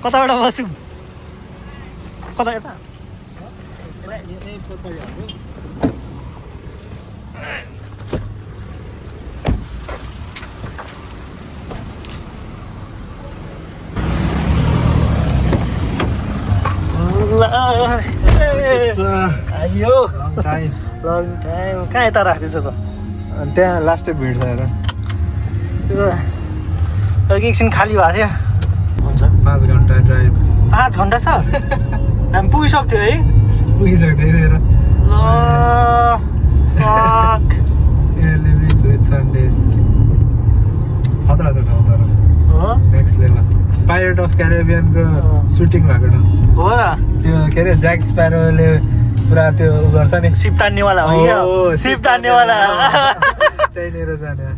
कताबाट बस्यौ कता यता आयो लङ टाइम कहाँ यता राख्दैछ त अनि त्यहाँ लास्टै भिड छ हेर एकछिन खाली भएको थियो हुन्छ 5 घन्टा ड्राइभ 5 घन्टा छ हामी पुगिसक्थ्यो है पुगिसक्यो त्यही ल एर्ली बिच विथ सन्डेज खतरा छ ठाउँ तर नेक्स्ट लेभल पाइरेट अफ क्यारिबियनको सुटिङ भएको ठाउँ हो र त्यो के अरे ज्याक स्प्यारोले पुरा त्यो गर्छ नि सिप तान्नेवाला हो सिप तान्नेवाला त्यहीँनिर जाने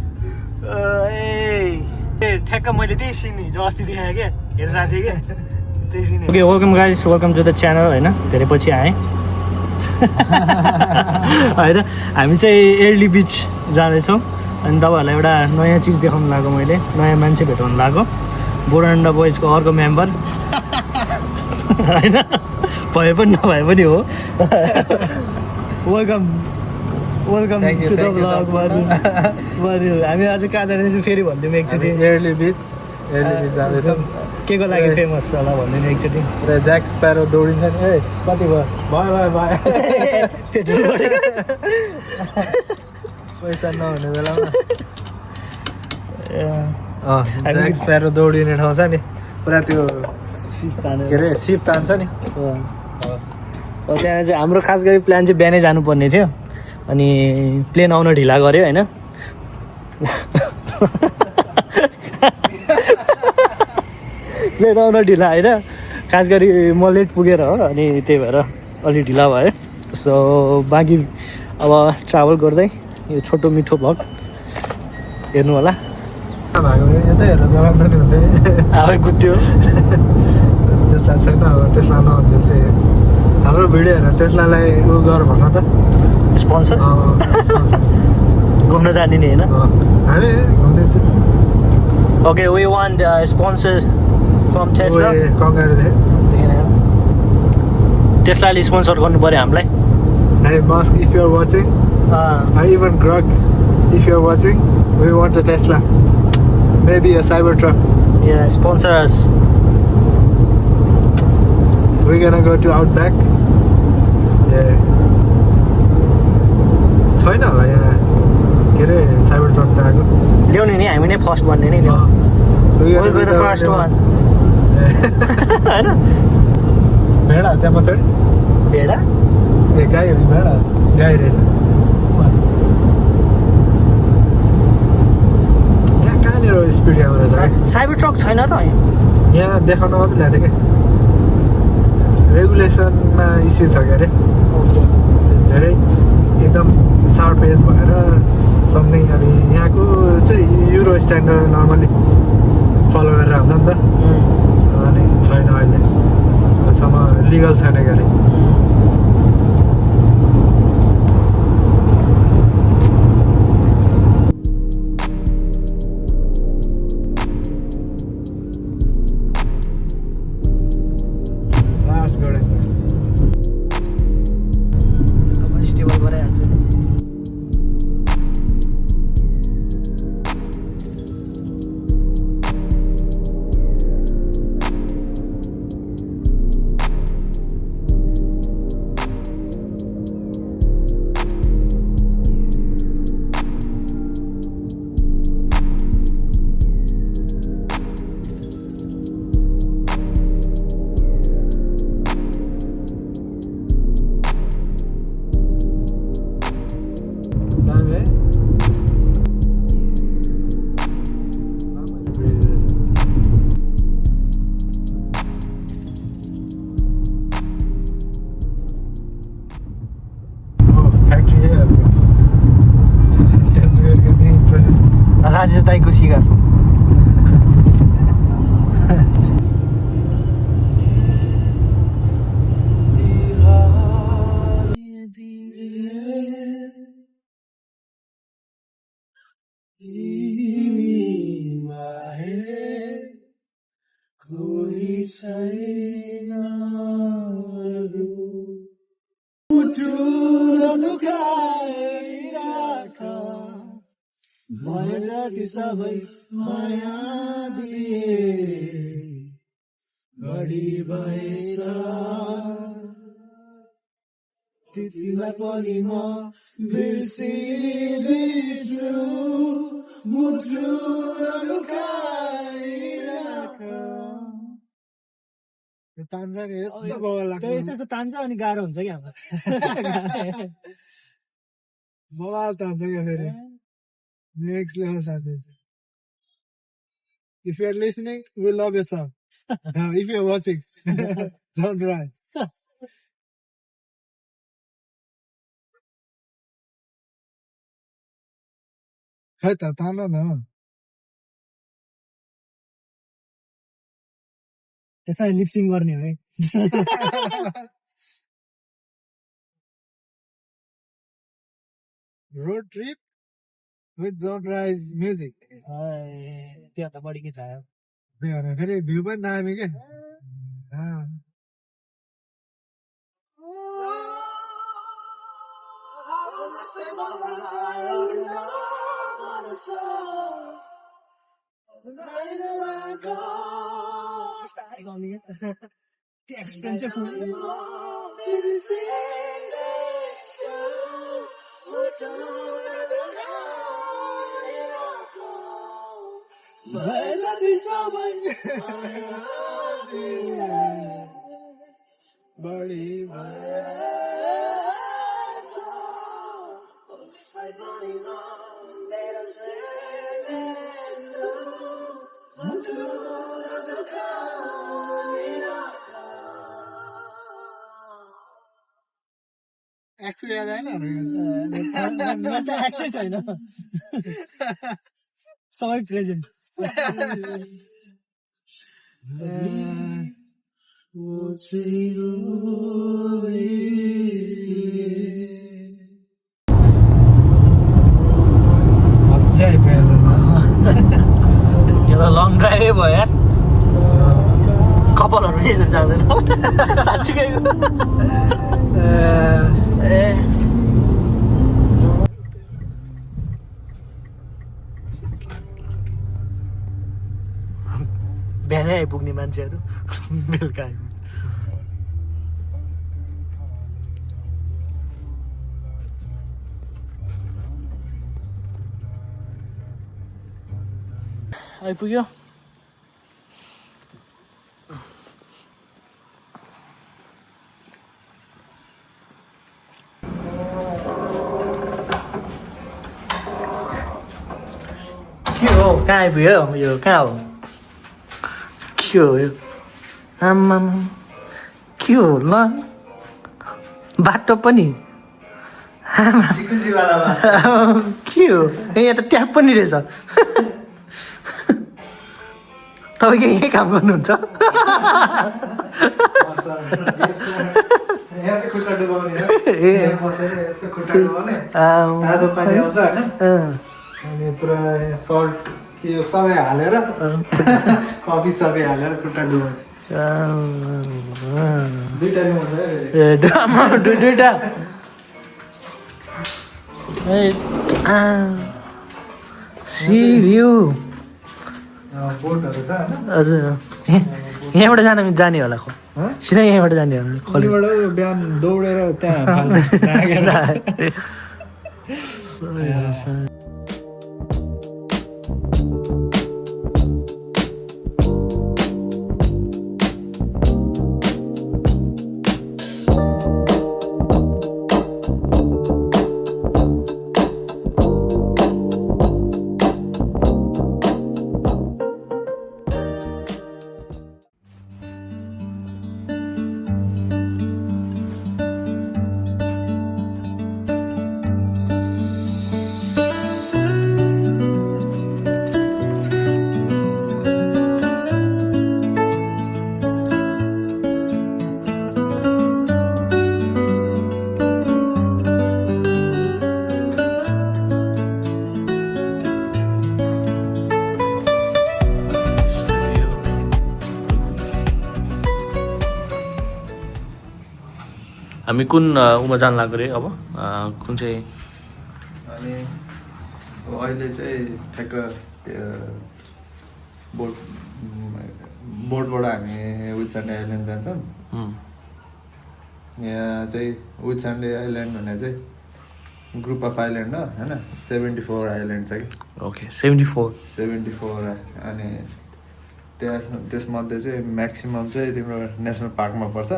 ए ठ्याक्क मैले त्यही सिन हिजो अस्ति देखाएँ क्या हेरिरहेको थिएँ क्या त्यही सिन okay welcome guys welcome to the channel होइन धेरै पछि आएँ होइन हामी चाहिँ एर्ली बिच जाँदैछौँ अनि तपाईँहरूलाई एउटा नयाँ चिज देखाउनु लाग्यो मैले नयाँ मान्छे भेटाउनु लाग्यो बोरान्डा बोइजको अर्को मेम्बर होइन भए पनि नभए पनि हो welcome welcome to the blog हामी आज कहाँ जाँदैछौँ फेरि भनिदिउँ एकचोटि एर्ली बिच जाँदैछौँ के को लागि फेमस छ होला भनिदिनु एकचोटि र ज्याक स्प्यारो दौडिन्छ नि ए कति भयो भयो पेट्रोल पैसा नहुने बेलामा ज्याक स्प्यारो दौडिने ठाउँ छ नि पुरा त्यो के अरे सिप तान्छ नि त्यहाँ चाहिँ हाम्रो खास गरी प्लान चाहिँ बिहानै जानुपर्ने थियो अनि प्लेन आउन ढिला गऱ्यो होइन प्लेन आउन ढिला होइन खास गरी म लेट पुगेर हो अनि त्यही भएर अलिक ढिला भयो सो बाँकी अब ट्राभल गर्दै यो छोटो मिठो भ्लग हेर्नु होला यतै हेरेर जलाउँदा नि हुँदै आफै कुद्यो टेस्ला छैन अब टेस्ला नहुन्जेल चाहिँ हाम्रो भिडियो हेरेर टेस्लालाई उ गर भन त स्पोन्सर घुम्न जाने नि होइन हामी घुमिदिन्छौँ okay we want sponsor from Tesla kangaroo थियो टेस्लाले स्पोन्सर गर्नु पर्यो हामीलाई Hey Musk, if you're watching, or even Greg, if you're watching, we want a Tesla, maybe a Cybertruck. Yeah, sponsor us. We're gonna go to Outback. Yeah. छैन होला यहाँ के अरे Cybertruck त आएको ल्याउने नि हामी नै फर्स्ट भन्ने नि ल्याउँ द फर्स्ट वान होइन भेडा त्यहाँ पछाडि भेडा ए गाई हो भेडा गाई रहेछ यहाँ कहाँनिर स्पिड क्यामेरा छ साइबर ट्रक छैन र यहाँ देखाउन मात्रै ल्याएको थियो क्या रेगुलेसनमा इस्यु छ के अरे धेरै एकदम सार्प एज भएर समथिङ अब यहाँको चाहिँ युरो स्ट्यान्डर्ड नर्मली फलो गरेर आउँछ नि त अनि छैन अहिले अहिलेसम्म लिगल छैन के अरे राजेश दाईको सिगार सबै माया दिए बढी भएछ तिमीलाई पनि म बिर्सिदिन्छु मुटु लुकाइराख तान्छ नि यस्तो बवाल लाग्छ यस्तो तान्छ अनि गाह्रो हुन्छ कि हाम्रो बवाल तान्छ क्या फेरि नेक्स्ट लेभल तान्छ If you are listening, we love your song. If you are watching, don't run. खै त तान न त्यसरी लिपसिङ गर्ने हो है road trip with Zone Rise music. त्यो त बढी के छ त्यही भएर फेरि भ्यू पनि दामी के त्यो एक्सपिरियन्स चाहिँ बढी एक्चुअली याद आएन एक्सै छैन सबै प्रेजेन्ट लङ ड्राइभै भयो यार कपालहरू पनि यसरी जाँदैन साँच्चीकै बिहानै आइपुग्ने मान्छेहरू बेलुका आइपुग्यो के हो कहाँ आइपुग्यो यो कहाँ हो के हो यो आमा के हो ल बाटो पनि के हो यहाँ त ट्याप पनि रहेछ तपाईँ के यहीँ काम गर्नुहुन्छ अनि पुरा सल्ट के सबै हालेर कफी सबै हालेर खुट्टा डुबाउने दुईटा सी भ्यू बोटहरू छ हजुर यहाँबाट जाने होला सिधै यहीँबाट जाने होला खोलीबाट बिहान दौडेर त्यहाँ हामी कुन उमा जान लाग्यो रे अब कुन चाहिँ अनि अहिले चाहिँ ठ्याक्क त्यो बोटबाट हामी विटसन्डे आइल्यान्ड जान्छौँ यहाँ चाहिँ विटसन्डे आइल्यान्ड भने चाहिँ ग्रुप अफ आइल्यान्ड हो होइन 74 आइल्यान्ड छ कि ओके 74 अनि त्यसमध्ये चाहिँ म्याक्सिमम् चाहिँ तिम्रो नेसनल पार्कमा पर्छ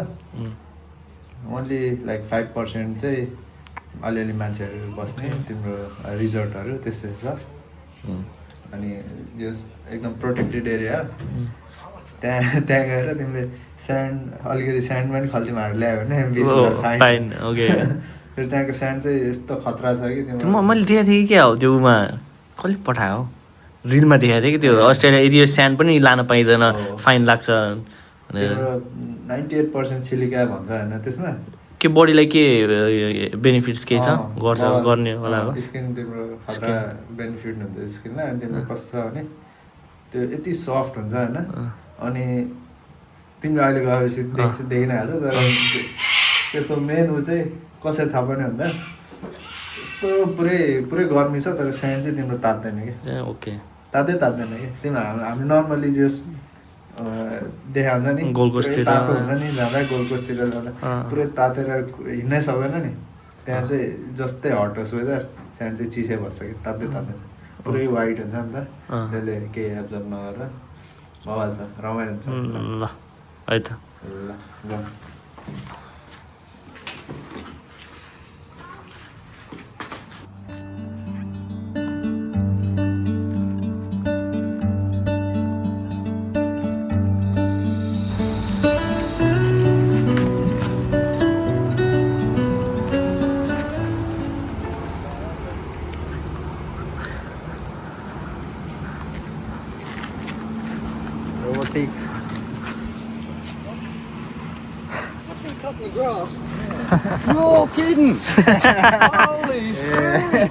ओन्ली लाइक 5% चाहिँ अलिअलि मान्छेहरू बस्ने तिम्रो रिजोर्टहरू त्यस्तै छ अनि यो एकदम प्रोटेक्टेड एरिया त्यहाँ गएर तिमीले अलिकति स्यान्ड पनि खल्तीमा हालेर ल्यायो भने 20,000 फाइन ओके फेरि त्यहाँको स्यान्ड चाहिँ यस्तो खतरा छ कि तिम्रो मैले देखाएको थिएँ कि क्या हो त्यो उमा कसले पठायो रिलमा देखाएको थिएँ कि त्यो अस्ट्रेलिया यदि यो स्यान्ड पनि लान पाइँदैन फाइन लाग्छ 98% सिलिका भन्छ होइन त्यसमा के बडीलाई के बेनिफिट्स केही छ गर्छ गर्ने होला स्किन तिम्रो खतरा बेनिफिट हुन्छ स्किनलाई अनि तिम्रो कस्तो छ भने त्यो यति सफ्ट हुन्छ होइन अनि तिमीले अहिले गएपछि देखि नै हाल्छ तर त्यसको मेन ऊ चाहिँ कसरी थाहा पाउने भन्दा यस्तो पुरै गर्मी छ तर स्यान्ड चाहिँ तिम्रो तात्दैन कि ओके तात्दैन कि तिम्रो हामी नर्मली जस देखाउँछ नि तातो हुन्छ नि जाँदा गोल्ड कोस्टतिर जाँदा पुरै तातेर हिँड्नै सक्दैन नि त्यहाँ चाहिँ जस्तै हट होस् वेदर स्यान्ड चाहिँ चिसै बस्छ कि तात्दैन पुरै वाइट हुन्छ नि त त्यसले केही एब्जर्भ नगरेर बवाल छ रमाइलो हुन्छ ल है त ल robotics Cut the grass. You're kidding. Holy shit.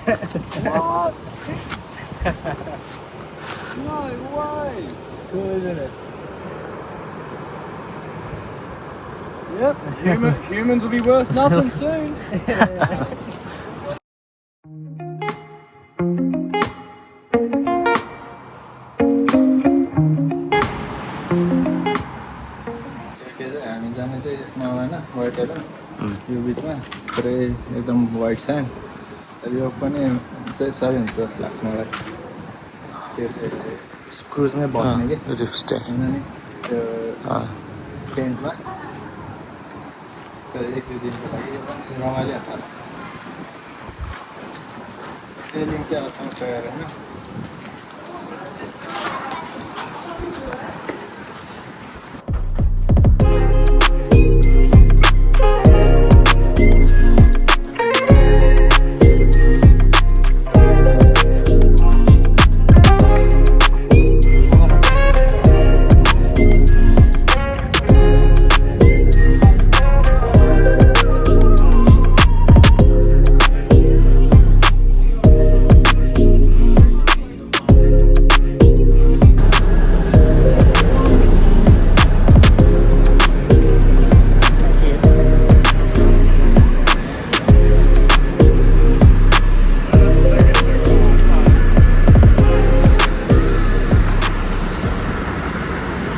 What? No way. Cool, isn't it? Yep. Humans will be worth nothing soon. White होइन यो बिचमा पुरै एकदम वाइट स्यान्ड यो पनि चाहिँ सही हुन्छ जस्तो लाग्छ मलाई त्यो क्रुजमै बस्ने कि होइन नि त्यो टेन्टमा तर 1-2 दिनको लागि रमाइलो हुन्छ होला सेलिङ चाहिँ अब सँगसँगै होइन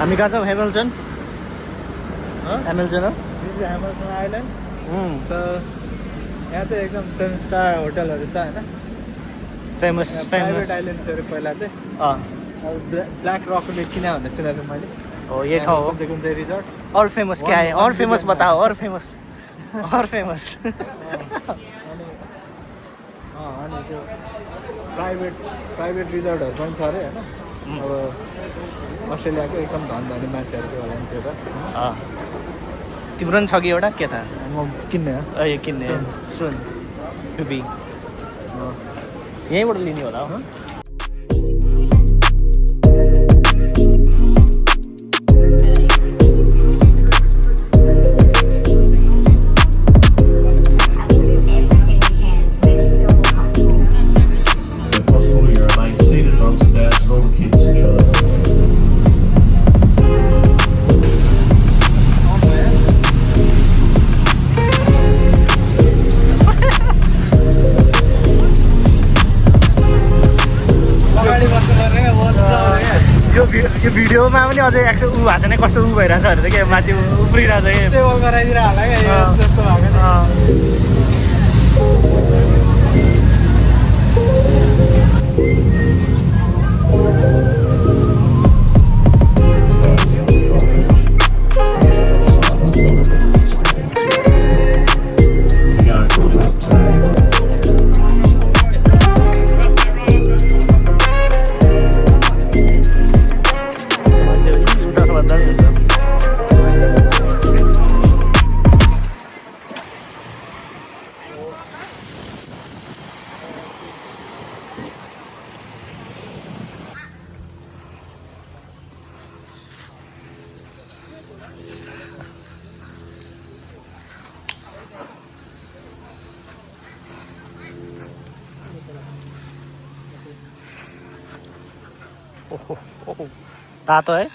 हामी कहाँ छौँ हेमिल्टन हेमिल्टन हो this is Hamilton island so यहाँ चाहिँ एकदम 7-स्टार होटलहरू छ होइन फेमस प्राइभेट आइल्यान्ड थियो अरे पहिला चाहिँ ब्ल्याक रकले किन भनेर सुनेको थिएँ मैले हो ये ठाउँ हो कुन चाहिँ रिजोर्ट और फेमस क्या है और फेमस बताओ और फेमस अनि त्यो प्राइभेट रिजोर्टहरू पनि छ अरे होइन अब अस्ट्रेलियाको एकदम धनी मान्छेहरूको होला नि त्यो त तिम्रो पनि छ कि एउटा के थाहा म किन्ने हो यो किन्ने सुन टुबी यहीँबाट लिने होला हो भिडियोमा पनि अझै एक्सन ऊ भएको छैन कस्तो ऊ भइरहेछ भनेर के माथि उफ्रिरहेछ कि स्टेबल गराइदिएर होला क्या जस्तो भएको तातो है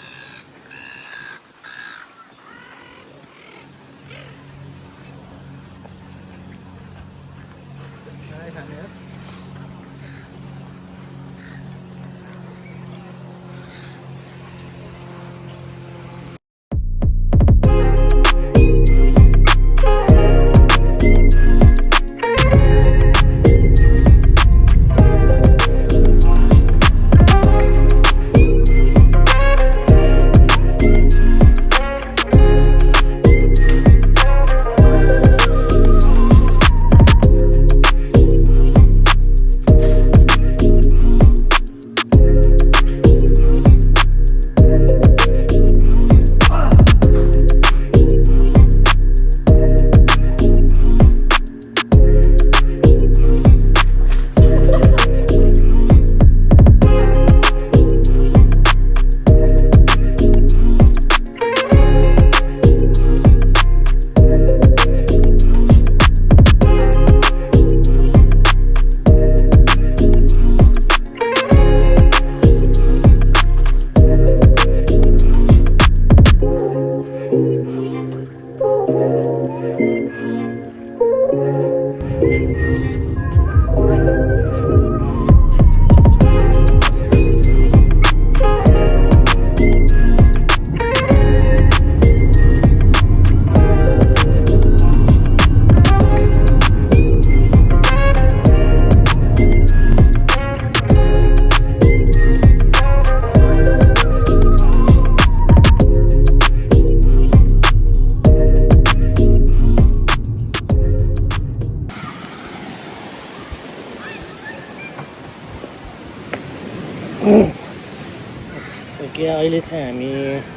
ओके अहिले चाहिँ हामी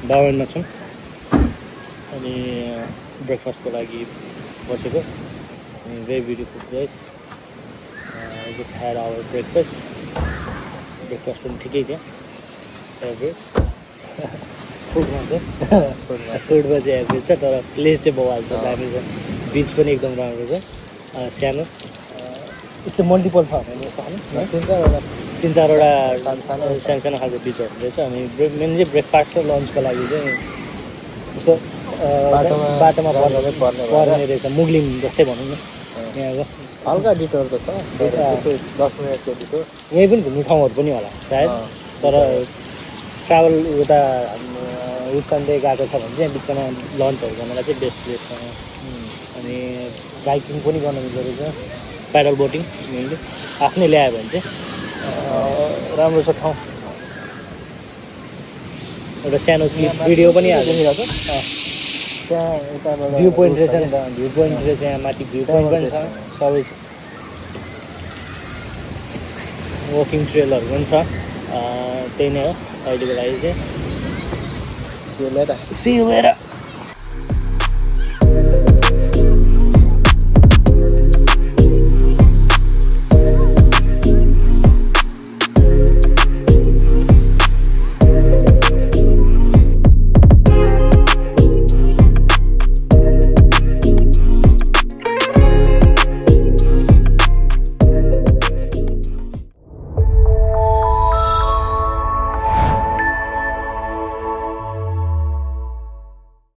बावनमा छौँ अनि ब्रेकफास्टको लागि बसेको अनि very beautiful place just had our breakfast पनि ठिकै थियो एभरेज फुडमा चाहिँ एभरेज छ तर प्लेस चाहिँ बवाल छ दामी छ बिच पनि एकदम राम्रो छ सानो यस्तो मल्टिपल छ भने तिन चारवटा सानो खालको बिचहरू रहेछ अनि मेनली ब्रेकफास्ट र लन्चको लागि चाहिँ यसो बाटोमा पर्ने रहेछ मुग्लिङ जस्तै भनौँ न यहाँको हल्का डिटोर त छ 10 मिनटको डिटोर यहीँ पनि घुम्ने ठाउँहरू पनि होला सायद तर ट्राभल उता उत्सन्डे गएको छ भने चाहिँ बिचमा लन्चहरू गर्नलाई चाहिँ बेस्ट प्लेस छ अनि बाइकिङ पनि गर्न मिल्दो रहेछ प्याडल बोटिङ मेनली आफ्नै ल्यायो भने चाहिँ राम्रो छ ठाउँ एउटा सानो भिडियो पनि हालिदिएको छ त्यहाँ यताबाट भ्यू पोइन्ट रहेछ नि त भ्यू पोइन्ट रहेछ यहाँ माथि भ्यू पोइन्ट पनि छ सबै वकिङ ट्रेलहरू पनि छ त्यही नै हो अहिलेको लागि चाहिँ सिलेर See you later.